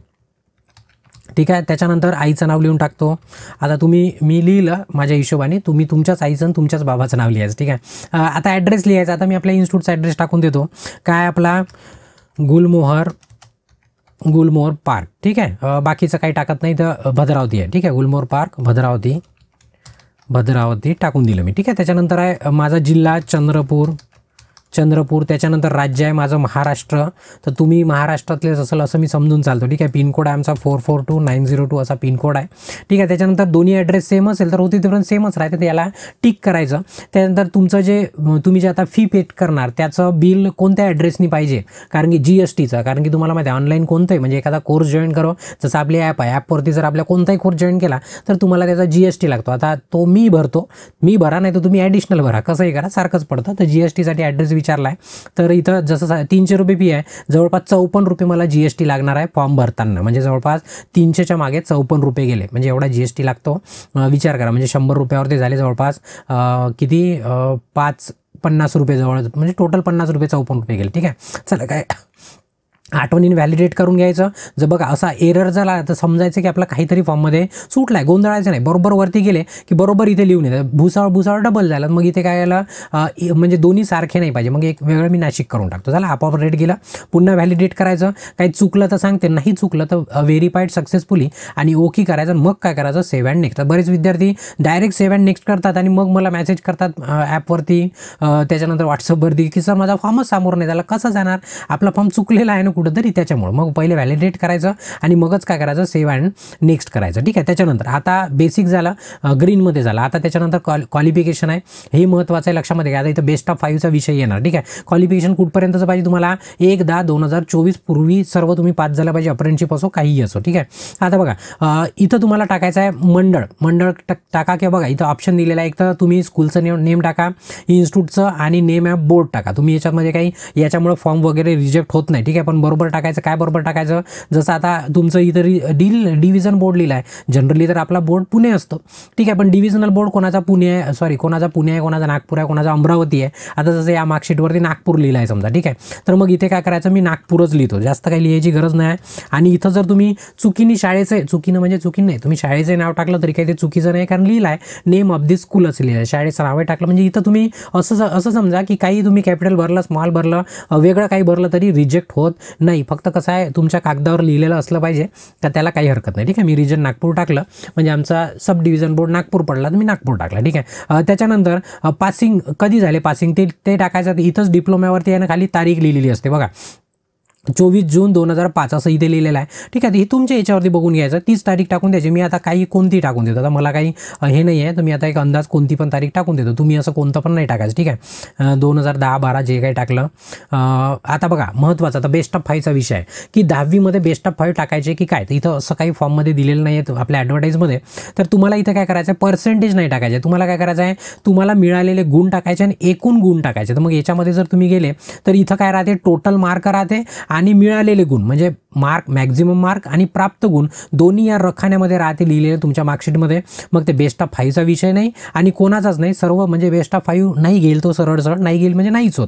ठीक आहे. त्याच्यानंतर आईचं नाव लिहून टाकतो. आता मी लिहिलं माझ्या हिशोबाने, तुम्ही तुमच्याच आईचं आणि तुमच्याच बाबाचं नाव लिहायचं. ठीक आहे. आता ॲड्रेस लिहायचा. आता मी आपल्या इन्स्टिट्यूटचा ॲड्रेस टाकून देतो. काय आपला गुलमोहर पार्क. ठीक आहे. बाकीचं काही टाकत नाही, तर भद्रावती आहे. ठीक आहे. गुलमोहर पार्क भद्रावती टाकून दिलं मी. ठीक आहे. त्याच्यानंतर आहे माझा जिल्हा चंद्रपूर. त्याच्यानंतर राज्य आहे माझं महाराष्ट्र, तर तुम्ही महाराष्ट्रातलेच असेल असं मी समजून चालतो. ठीक आहे. पिनकोड आहे आमचा 442902 असा पिनकोड आहे. ठीक आहे. त्याच्यानंतर दोन्ही ॲड्रेस सेम असेल तर होती तिथपर्यंत सेमच राहते, तर याला टिक करायचं. त्यानंतर तुमचं तुम्ही जे आता फी पे करणार त्याचं बिल कोणत्या ॲड्रेसनी पाहिजे, कारण की GSTचं, कारण की तुम्हाला माहिती आहे ऑनलाईन कोणतंही म्हणजे एखादा कोर्स जॉईन करो, जसं आपली ॲप आहे, ॲपवरती जर आपल्या कोणताही कोर्स जॉईन केला तर तुम्हाला त्याचा GST लागतो. आता तो मी भरा, नाही तर तुम्ही ॲडिशनल भरा, कसंही करा सारखंच पडतं. तर GSTसाठी ॲड्रेस विचारला आहे, तर इथं जसं 300 रुपये फी आहे, जवळपास 54 रुपये मला GST लागणार आहे फॉर्म भरताना, म्हणजे जवळपास 300च्या मागे 54 रुपये गेले, म्हणजे एवढा GST लागतो. विचार करा, म्हणजे 100 रुपयावरती झाले जवळपास किती 50 रुपये जवळ, म्हणजे टोटल 50 रुपये 54 रुपये गेले. ठीक आहे. चला काय आठवणीने व्हॅलिडेट करून घ्यायचं. जर बघा असा एरर झाला तर समजायचं की आपला काहीतरी फॉर्ममध्ये सुटला आहे, गोंधळायचं नाही. बरोबर वरती गेले की बरोबर इथे लिहून येतं, भुसावळ डबल झालं, मग इथे काय आलं म्हणजे दोन्ही सारखे नाही पाहिजे, मग एक वेगळं मी नाशिक करून टाकतो. झालं, आपोआप रेट गेला. पुन्हा व्हॅलिडेट करायचं. काही चुकलं तर सांगते, नाही चुकलं तर व्हेरीफाईड सक्सेसफुली आणि ओके करायचं. मग काय करायचं, सेव्ह अँड नेक्स्ट. बरेच विद्यार्थी डायरेक्ट सेव्ह अँड नेक्स्ट करतात आणि मग मला मेसेज करतात ॲपवरती, त्याच्यानंतर व्हॉट्सअपवरती की सर माझा फॉर्मच समोर नाही झाला. कसं जाणार, आपला फॉर्म चुकलेला आहे ना कुठंतरी, त्याच्यामुळे मग पहिले व्हॅलिडेट करायचं आणि मगच काय करायचं, सेव्ह अँड नेक्स्ट करायचं. ठीक आहे. त्याच्यानंतर आता बेसिक झालं, ग्रीनमध्ये झालं. आता त्याच्यानंतर क्वालिफिकेशन आहे, हे महत्त्वाचं आहे लक्षामध्ये घ्या. आता इथं बेस्ट ऑफ 5चा विषय येणार. ठीक आहे. क्वालिफिकेशन कुठपर्यंतचं पाहिजे तुम्हाला, 1/10/2024 पूर्वी सर्व तुम्ही पास झाला पाहिजे, अप्रेंटिसशिप असो काहीही असो. ठीक आहे. आता बघा इथं तुम्हाला टाकायचं आहे मंडळ टाका, किंवा बघा इथं ऑप्शन दिलेला आहे, एक तर तुम्ही स्कूलचं नेम टाका, इन्स्टिट्यूटचं आणि नेम आहे बोर्ड टाका. तुम्ही याच्यामध्ये काही याच्यामुळे फॉर्म वगैरे रिजेक्ट होत नाही. ठीक आहे. पण बरोबर टाकायचं. काय बरोबर टाकायचं, जसं आता तुमचं इथं डिव्हिजन बोर्ड लिहिला आहे, जनरली तर आपला बोर्ड पुणे असतो. ठीक आहे. पण डिव्हिजनल बोर्ड कोणाचा पुणे आहे, कोणाचा नागपूर आहे, कोणाचा अमरावती आहे. आता जसं या मार्कशीटवरती नागपूर लिहिलं आहे समजा. ठीक आहे. तर मग इथे काय करायचं, मी नागपूरच लिहितो, जास्त काही लिहायची गरज नाही. आणि इथं जर तुम्ही चुकीने तुम्ही शाळेचं नाव टाकलं तरी काही ते चुकीचं नाही, कारण लिहिलं आहे नेम ऑफ दी स्कूल असं लिहिलं आहे, शाळेचं नाव टाकलं म्हणजे इथं तुम्ही असं समजा की काही तुम्ही कॅपिटल भरलं, स्मॉल भरलं, वेगळं काही भरलं तरी रिजेक्ट होत नाही, फक्त कसं आहे तुमच्या कागदावर लिहिलेलं असलं पाहिजे का त्याला काही हरकत नाही. ठीक आहे, मी रिजन नागपूर टाकलं म्हणजे आमचा सब डिव्हिजन बोर्ड नागपूर पडला तर मी नागपूर टाकला. ठीक आहे, त्याच्यानंतर पासिंग कधी झाले पासिंग ते टाकायचं. इथंच डिप्लोम्यावरती आहे ना खाली तारीख लिहिलेली असते बघा, 24 जून 2005 असं इथे लिहिलेलं आहे. ठीक आहे, ही तुमच्या याच्यावरती बघून घ्यायचं, 30 तारीख टाकून द्यायची. मी आता काही कोणती टाकून देतो, आता मला काही हे नाही आहे तर मी आता एक अंदाज कोणती पण तारीख टाकून देतो. तुम्ही असं कोणतं पण नाही टाकायचं. ठीक आहे, 2010-12 जे काही टाकलं. आता बघा महत्त्वाचं, आता बेस्ट ऑफ 5चा विषय आहे की 10वीमध्ये बेस्ट ऑफ 5 टाकायचे की काय. तर इथं असं काही फॉर्ममध्ये दिलेलं नाही आहे आपल्या ॲडव्हर्टाईजमध्ये. तर तुम्हाला इथं काय करायचं आहे, पर्सेंटेज नाही टाकायचे. तुम्हाला काय करायचं आहे, तुम्हाला मिळालेले गुण टाकायचे आणि एकूण गुण टाकायचे. तर मग याच्यामध्ये जर तुम्ही गेले तर इथं काय राहते, टोटल मार्क राहते आणि मिळालेले गुण म्हणजे मार्क, मॅक्झिमम मार्क आणि प्राप्त गुण दोन्ही या रखान्यामध्ये राहते लिहिलेले तुमच्या मार्कशीटमध्ये. मग ते बेस्ट ऑफ 5चा विषय नाही आणि कोणाचाच नाही, सर्व म्हणजे बेस्ट ऑफ 5 नाही गेल तो सरळ नाही गेल म्हणजे नाहीच होत.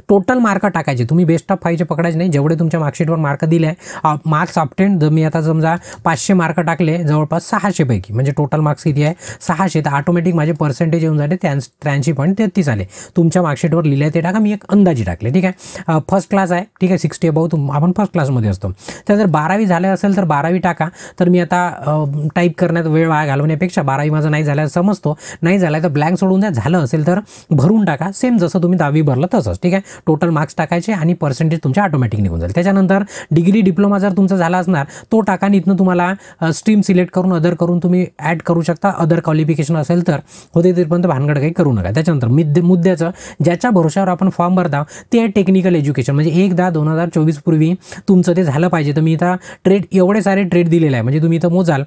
टोटल मार्क टाकायचे तुम्ही, बेस्ट ऑफ 5चे पकडायचे नाही. जेवढे तुमच्या मार्कशीटवर मार्क दिले आहे, मार्क्स ऑब्टेन्ड, मी आता समजा 500 मार्क टाकले जवळपास 600 पैकी, म्हणजे टोटल मार्क्स किती आहे 600, तर ऑटोमॅटिक माझे पर्सेंटेज येऊन झाले 83.33 आले. तुमच्या मार्कशीटवर लिहिले ते टाका, मी एक अंदाजी टाकले. ठीक आहे, फर्स्ट क्लास आहे. ठीक आहे, 60 अबाव आपण फर्स्ट क्लासमध्ये असतो. तर जर 12वी झालं असेल तर 12वी टाका. तर मी आता टाईप करण्यात वेळ वाया घालवण्यापेक्षा 12वी माझं नाही झालं समजतो, नाही झालं तर ब्लँक सोडून द्या, झालं असेल तर भरून टाका, सेम जसं तुम्ही 10वी भरलं तसंच. ठीक आहे, टोटल मार्क्स टाकायचे आणि पर्सेंटेज तुमच्या ऑटोमॅटिक निघून जाईल. त्याच्यानंतर डिग्री डिप्लोमा जर तुमचा झाला असणार तो टाका आणि इथनं तुम्हाला स्ट्रीम सिलेक्ट करून अदर करून तुम्ही ॲड करू शकता. अदर क्वालिफिकेशन असेल तर होते तिथपर्यंत भानगड काही करू नका. त्याच्यानंतर मुद्द्याचं ज्याच्या भरोशावर आपण फॉर्म भरता ते टेक्निकल एज्युकेशन, म्हणजे 1/10/2024 पूर्वी तुमचं ते झालं पाहिजे. तर मी इथं ट्रेड, एवढे सारे ट्रेड दिलेले आहे, म्हणजे तुम्ही इथं मोजाल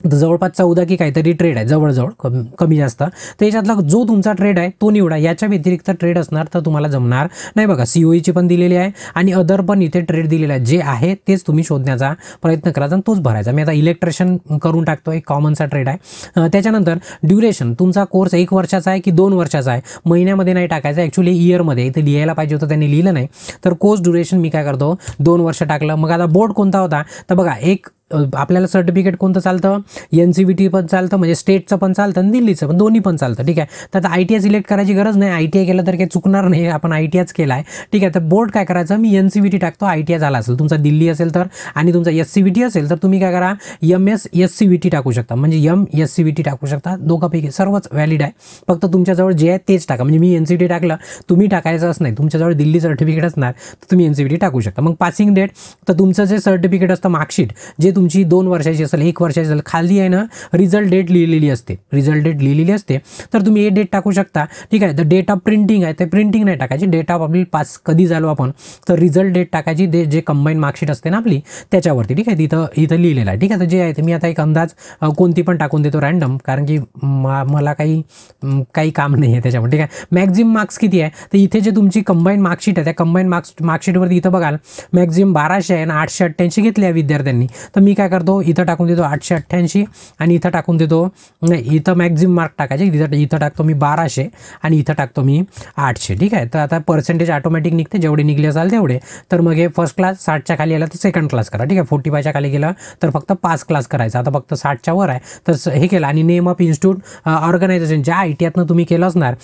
तर जवळपास 14 की काहीतरी ट्रेड आहे, जवळजवळ कमी जास्त. तर याच्यातला जो तुमचा ट्रेड आहे तो निवडा. याच्या व्यतिरिक्त ट्रेड असणार तर तुम्हाला जमणार नाही. बघा COEची पण दिलेली आहे आणि अदर पण इथे ट्रेड दिलेला आहे. जे आहे तेच तुम्ही शोधण्याचा प्रयत्न करायचा आणि तोच भरायचा. मी आता इलेक्ट्रिशियन करून टाकतो, एक कॉमनचा ट्रेड आहे. त्याच्यानंतर ड्युरेशन, तुमचा कोर्स 1 वर्षाचा आहे की 2 वर्षाचा आहे, महिन्यामध्ये नाही टाकायचा, ॲक्च्युली इयरमध्ये इथे लिहायला पाहिजे होतं, त्यांनी लिहिलं नाही. तर कोर्स ड्युरेशन मी काय करतो 2 वर्ष टाकलं. मग आता बोर्ड कोणता होता, तर बघा एक आपल्याला सर्टिफिकेट कोणतं चालतं, NCVT पण चालतं, म्हणजे स्टेटचं पण चालतं आणि दिल्लीचं पण, दोन्ही पण चालतं. ठीक आहे, तर आता ITI सिलेक्ट करायची गरज नाही, ITI केलं तर काही चुकणार नाही, आपण ITIच केला आहे. ठीक आहे, तर बोर्ड काय करायचं, मी NCVT टाकतो. ITI झाला असेल तुमचा दिल्ली असेल तर, आणि तुमचा SCVT असेल तर तुम्ही काय करा MSSCVT टाकू शकता, म्हणजे MSCVT टाकू शकता. दोघांपैकी सर्वच व्हॅलिड आहे, फक्त तुमच्याजवळ जे आहे तेच टाका. म्हणजे मी NCVT टाकलं, तुम्ही टाकायचंच नाही. तुमच्याजवळ दिल्ली सर्टिफिकेट असणार तर तुम्ही NCVT टाकू शकता. मग पासिंग डेट, तर तुमचं जे सर्टिफिकेट असतं मार्कशीट, जे तुमची 2 वर्षाची असेल 1 वर्षाची असेल, खाली आहे ना रिझल्ट डेट लिहिलेली असते, रिझल्ट डेट लिहिलेली असते, तर तुम्ही हे डेट टाकू शकता. ठीक आहे, तर डेट ऑफ प्रिंटिंग आहे ते प्रिंटिंग नाही टाकायची, डेट ऑफ आपली पास कधी झालो आपण तर रिझल्ट डेट टाकायची, जे कंबाईन मार्कशीट असते ना आपली त्याच्यावरती. ठीक आहे, इथं लिहिलेलं आहे. ठीक आहे, तर जे आहे ते मी आता एक अंदाज कोणती पण टाकून देतो रँडम, कारण की मला काही काम नाही आहे त्याच्यावर. ठीक आहे, मॅक्झिमम मार्क्स किती आहे, तर इथे जे तुमची कंबाईन मार्कशीट आहे त्या कंबाईन मार्कशीटवरती इथं बघाल मॅक्झिमम 1200 आहे आणि 888 घेतले आहे विद्यार्थ्यांनी. तर मी काय करतो इथं टाकून देतो 888 आणि इथं टाकून देतो, नाही इथं मॅक्झिमम मार्क टाकायचे, इथं टाकतो मी 1200 आणि इथं टाकतो मी 800. ठीक आहे, तर आता पर्सेंटेज ऑटोमॅटिक निघते, जेवढे निघले असाल तेवढे. तर मग हे फर्स्ट क्लास 60च्या खाली आला तर सेकंड क्लास करा. ठीक आहे, 45च्या खाली गेलं तर फक्त 5 क्लास करायचा. आता फक्त 60च्या वर आहे तर हे केलं. आणि नेम ऑफ इन्स्टिट्यूट ऑर्गनायझेशन ज्या ITIतनं तुम्ही केलं असणार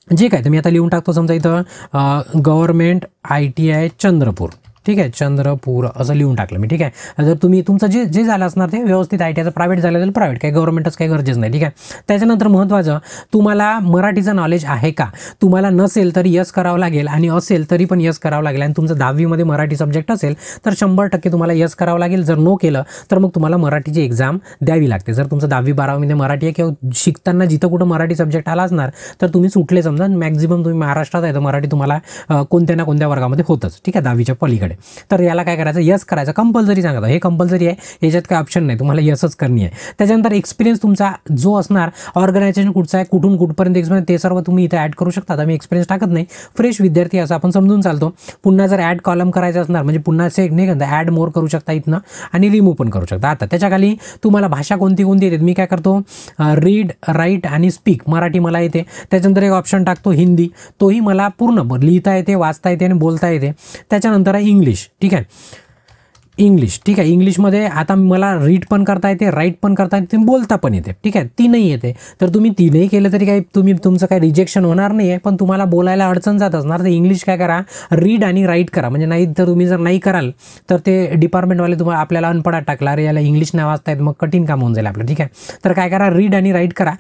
जे काय, तर मी आता लिहून टाकतो. समजा इथं गव्हर्नमेंट ITI चंद्रपूर. ठीक आहे, चंद्रपूर असं लिहून टाकलं मी. ठीक आहे, जर तुम्ही तुमचं जे झालं असणार ते व्यवस्थित ITIचं प्रायव्हेट झालं तर प्रायव्हेट, काही गव्हर्नमेंटच काही गरजेच नाही. ठीक आहे, त्याच्यानंतर महत्त्वाचं, तुम्हाला मराठीचं नॉलेज आहे का, तुम्हाला नसेल तरी यस करावं लागेल आणि असेल तरी पण यस करावं लागेल. आणि तुमचं 10वीमध्ये मराठी सब्जेक्ट असेल तर 100% तुम्हाला यस करावं लागेल. जर नो केलं तर मग तुम्हाला मराठीची एक्झाम द्यावी लागते. जर तुमचं 10वी-12वीमध्ये मराठी आहे किंवा शिकताना जिथं कुठं मराठी सब्जेक्ट आला असणार तर तुम्ही सुटले समजा. मॅक्झिमम तुम्ही महाराष्ट्रात आहे तर मराठी तुम्हाला कोणत्या ना कोणत्या वर्गामध्ये होतच. ठीक आहे, 10वीच्या पलीकडे. तर याला काय करायचं, यस करायचं, कंपल्सरी सांगतो, हे कंपल्सरी आहे, याच्यात काय ऑप्शन नाही, तुम्हाला यसच करणी आहे. त्याच्यानंतर एक्सपिरियन्स तुमचा जो असणार, ऑर्गनायझेशन कुठचं आहे, कुठून कुठपर्यंत एक्सपिरियन्स, ते सर्व तुम्ही इथे ॲड करू शकता. आता मी एक्सपिरियन्स टाकत नाही, फ्रेश विद्यार्थी असं आपण समजून चालतो. पुन्हा जर ॲड कॉलम करायचं असणार म्हणजे पुन्हा नाही का ॲड मोर करू शकता इथनं आणि रिमूव्ह पण करू शकता. आता त्याच्याखाली तुम्हाला भाषा कोणती येते, मी काय करतो रीड, राईट आणि स्पीक, मराठी मला येते. त्याच्यानंतर एक ऑप्शन टाकतो हिंदी, तोही मला पूर्ण लिहिता येते, वाचता येते आणि बोलता येते. त्याच्यानंतर आहे इंग्लिश. ठीक आहे, इंग्लिश, ठीक आहे. इंग्लिशमध्ये आता मला रीड पण करता येते, राईट पण करता येते, बोलता पण येते, ठीक आहे. तीनही येते. तर तुम्ही तीनही केलं तरी काही तुमचं काही रिजेक्शन होणार नाही आहे, पण तुम्हाला बोलायला अडचण जात असणार. तर इंग्लिश काय करा, रीड आणि राईट करा. म्हणजे नाही तर तुम्ही जर नाही कराल तर ते डिपार्टमेंटवाले तुम्हाला आपल्याला अनपडात टाकला, अरे याला इंग्लिश नाही वाचता येत, मग कठीण काम होऊन जाईल आपलं, ठीक आहे. तर काय करा, रीड आणि राईट करा.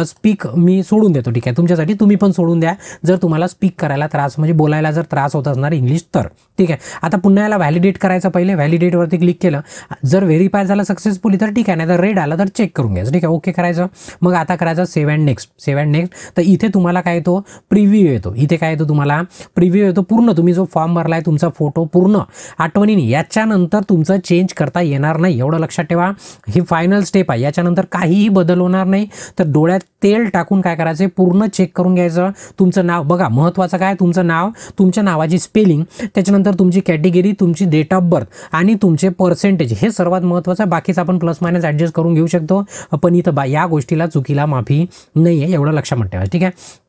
स्पीक मी सोडून देतो, ठीक आहे. तुमच्यासाठी तुम्ही पण सोडून द्या जर तुम्हाला स्पीक करायला त्रास, म्हणजे बोलायला जर त्रास होत असणार इंग्लिश तर, ठीक आहे. आता पुन्हा याला व्हॅलिडेट करायचं. पहिले व्हॅलिडेटवरती क्लिक केलं, जर व्हेरीफाय झालं सक्सेसफुली तर ठीक आहे, नाही तर रेड आलं तर चेक करून घ्यायचं, ठीक आहे. ओके करायचं. मग आता करायचं सेव्ह अँड नेक्स्ट. तर इथे तुम्हाला काय येतो, प्रिव्ह्यू येतो. इथे काय येतो तुम्हाला, प्रिव्ह्यू येतो. पूर्ण तुम्ही जो फॉर्म भरलाय तुमचा फोटो पूर्ण आठवणीने, याच्यानंतर तुमचं चेंज करता येणार नाही, एवढं लक्षात ठेवा. ही फायनल स्टेप आहे, याच्यानंतर काहीही बदल होणार नाही. तर डोळ्यात तेल टाकून काय करायचं, पूर्ण चेक करून घ्यायचं. तुमचं नाव बघा, महत्त्वाचं काय, तुमचं नाव, तुमच्या नावाची स्पेलिंग, त्याच्यानंतर तुमची कॅटेगरी, तुमची डेट ऑफ बर्थ आणि तुमचे पर्सेंटेज, हे सर्वात महत्त्वाचं आहे. बाकीचं आपण प्लस मायनस ॲडजस्ट करून घेऊ शकतो, पण इथं या गोष्टीला चुकीला माफी नाही आहे, एवढं लक्षात ठेवा, ठीक आहे.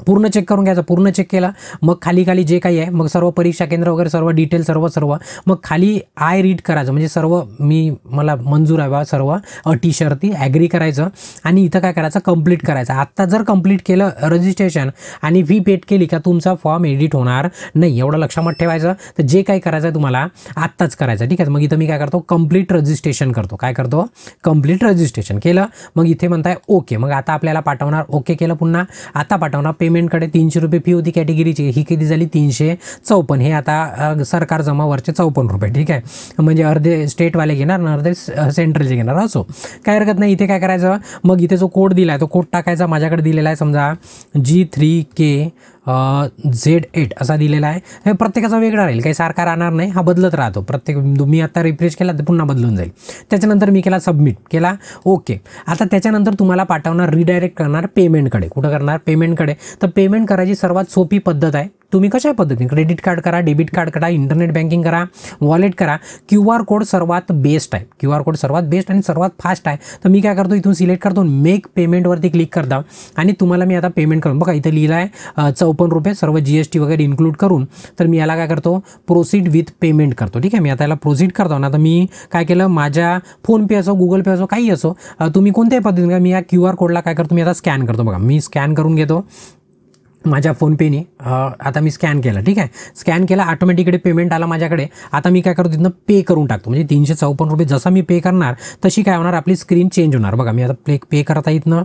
पूर्ण चेक करून घ्यायचं. पूर्ण चेक केला, मग खाली जे काही आहे, मग सर्व परीक्षा केंद्र वगैरे सर्व डिटेल सर्व मग खाली आय रीड करायचं, म्हणजे सर्व मला मंजूर आहे बा, सर्व अटी शर्ती ॲग्री करायचं. आणि इथं काय करायचं, कंप्लीट करायचं. आत्ता जर कंप्लीट केलं रजिस्ट्रेशन आणि फी पेड केली का तुमचा फॉर्म एडिट होणार नाही, एवढं लक्षात ठेवायचं. तर जे काही करायचं आहे तुम्हाला आत्ताच करायचं, ठीक आहे. मग इथं मी काय करतो, कंप्लीट रजिस्ट्रेशन करतो. काय करतो, कंप्लीट रजिस्ट्रेशन केलं. मग इथे म्हणताय ओके. मग आता आपल्याला पाठवणार, ओके केलं. पुन्हा आता पाठवणार. पेमेंटकडे 300 रुपये फी होती कॅटेगरीची, ही किती झाली 354. हे आता सरकार जमावरचे 54 रुपये, ठीक आहे. म्हणजे अर्धे स्टेटवाले घेणार आणि अर्धे सेंट्रलचे घेणार, असो काय हरकत नाही. इथे काय करायचं, मग इथे जो कोड दिला आहे तो कोड टाकायचा. माझ्याकडे दिलेला आहे समजा G3K Z8 असा दिलेला आहे. हे प्रत्येकाचा वेगळा राहील, काही सारखा राहणार नाही, हा बदलत राहतो प्रत्येक. मी आता रिफ्रेश केला तर पुन्हा बदलून जाईल. त्याच्यानंतर मी केला सबमिट केला, ओके. आता त्याच्यानंतर तुम्हाला पाठवणार, रिडायरेक्ट करणार पेमेंटकडे. कुठं करणार, पेमेंटकडे. तर पेमेंट करायची सर्वात सोपी पद्धत आहे. तुम्ही कशा पद्धतीने, क्रेडिट कार्ड करा, डेबिट कार्ड करा, इंटरनेट बँकिंग करा, वॉलेट करा. QR कोड सर्वात बेस्ट आहे, QR कोड सर्वात बेस्ट आणि सर्वात फास्ट आहे. तर मी काय करतो, इथून सिलेक्ट करतो, मेक पेमेंटवरती क्लिक करता आणि तुम्हाला मी आता पेमेंट करून बघा, इथं लिहिलं आहे 54 रुपये सर्व GST वगैरे इन्क्लूड करून. तर मी याला काय करतो, प्रोसीड विथ पेमेंट करतो, ठीक आहे. मी आता याला प्रोसीड करतो ना. तर मी काय केलं, माझ्या फोनपे असो, गुगल पे असो, काही असो, तुम्ही कोणत्याही पद्धतीने, मी या QR कोडला काय करतो, मी आता स्कॅन करतो. बघा मी स्कॅन करून घेतो माझ्या फोनपेने. आता मी स्कॅन केलं, ठीक आहे. स्कॅन केला, ऑटोमॅटिकली पेमेंट आला माझ्याकडे. आता मी काय करतो, तिथनं पे करून टाकतो. म्हणजे 354 रुपये जसा मी पे करणार तशी काय होणार, आपली स्क्रीन चेंज होणार. बघा मी आता पे करता इथनं,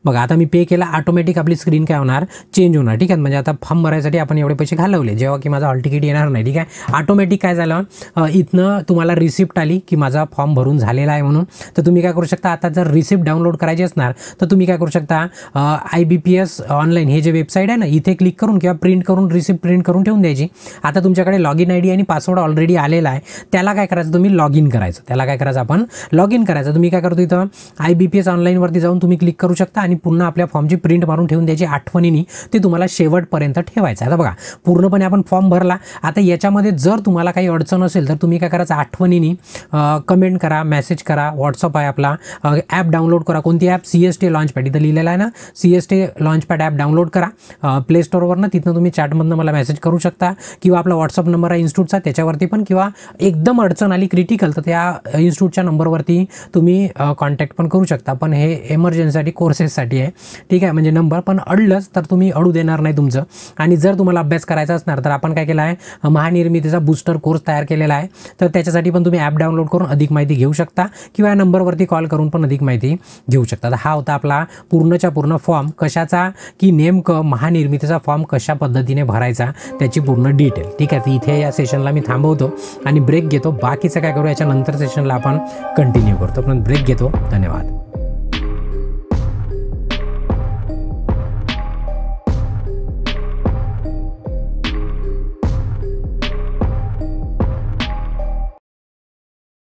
बघा आता मी पे केला, ऑटोमॅटिक आपली स्क्रीन काय होणार, चेंज होणार, ठीक आहे. म्हणजे आता फॉर्म भरायसाठी आपण एवढे पैसे घालवले, जेव्हा की माझा हॉल तिकीट येणार नाही, ठीक आहे. ऑटोमॅटिक काय झालं, इथनं तुम्हाला रिसिप्ट आली की माझा फॉर्म भरून झालेला आहे म्हणून. तर तुम्ही काय करू शकता, आता जर रिसिप्ट डाउनलोड करायची असणार तर तुम्ही काय करू शकता, IBPS ऑनलाईन हे जे वेबसाईट आहे ना, इथे क्लिक करून किंवा प्रिंट करून रिसिप्ट प्रिंट करून ठेवून द्यायची. आता तुमच्याकडे लॉग इन ID आणि पासवर्ड ऑलरेडी आलेला आहे, त्याला काय करायचं, तुम्ही लॉग इन करायचं. त्याला काय करायचं, आपण लॉग इन करायचं. तुम्ही काय करतो, इथं IBPS ऑनलाईनवरती जाऊन तुम्ही क्लिक करू शकता आणि पुन्हा आपल्या फॉर्मची प्रिंट मारून ठेवून द्यायची आठवणीने. ते तुम्हाला शेवटपर्यंत ठेवायचं. आता बघा पूर्णपणे आपण फॉर्म भरला. आता याच्यामध्ये जर तुम्हाला काही अडचण असेल तर तुम्ही काय करायचं, आठवणीने कमेंट करा, मेसेज करा, व्हॉट्सअप आहे आपला, ॲप डाउनलोड करा. कोणती ॲप, CST लॉन्चपॅड, इथं लिहिलेलं आहे ना, CST लॉन्चपॅड ॲप डाउनलोड करा प्ले स्टोअरवरनं. तिथनं तुम्ही चॅटमधनं मला मेसेज करू शकता किंवा आपला व्हॉट्सअप नंबर आहे इन्स्टिट्यूटचा त्याच्यावरती पण, किंवा एकदम अडचण आली क्रिटिकल तर त्या इन्स्टिट्यूटच्या नंबरवरती तुम्ही कॉन्टॅक्ट पण करू शकता. पण हे एमर्जन्सीसाठी कोर्सेससाठी आहे, ठीक आहे. म्हणजे नंबर पण अडलंच तर तुम्ही अडू देणार नाही तुमचं. आणि जर तुम्हाला अभ्यास करायचा असणार तर आपण काय केलं आहे, महानिर्मितीचा बूस्टर कोर्स तयार केलेला आहे. तर त्याच्यासाठी पण तुम्ही ॲप डाउनलोड करून अधिक माहिती घेऊ शकता किंवा या नंबरवरती कॉल करून पण अधिक माहिती घेऊ शकता. तर हा होता आपला पूर्णच्या पूर्ण फॉर्म, कशाचा की नेमकं महानिर्मितीचा फॉर्म कशा पद्धतीने भरायचा त्याची पूर्ण डिटेल, ठीक आहे. तर इथे या सेशनला मी थांबवतो आणि ब्रेक घेतो. बाकीचं काय करू याच्या नंतर सेशनला आपण कंटिन्यू करतो, पण ब्रेक घेतो. धन्यवाद.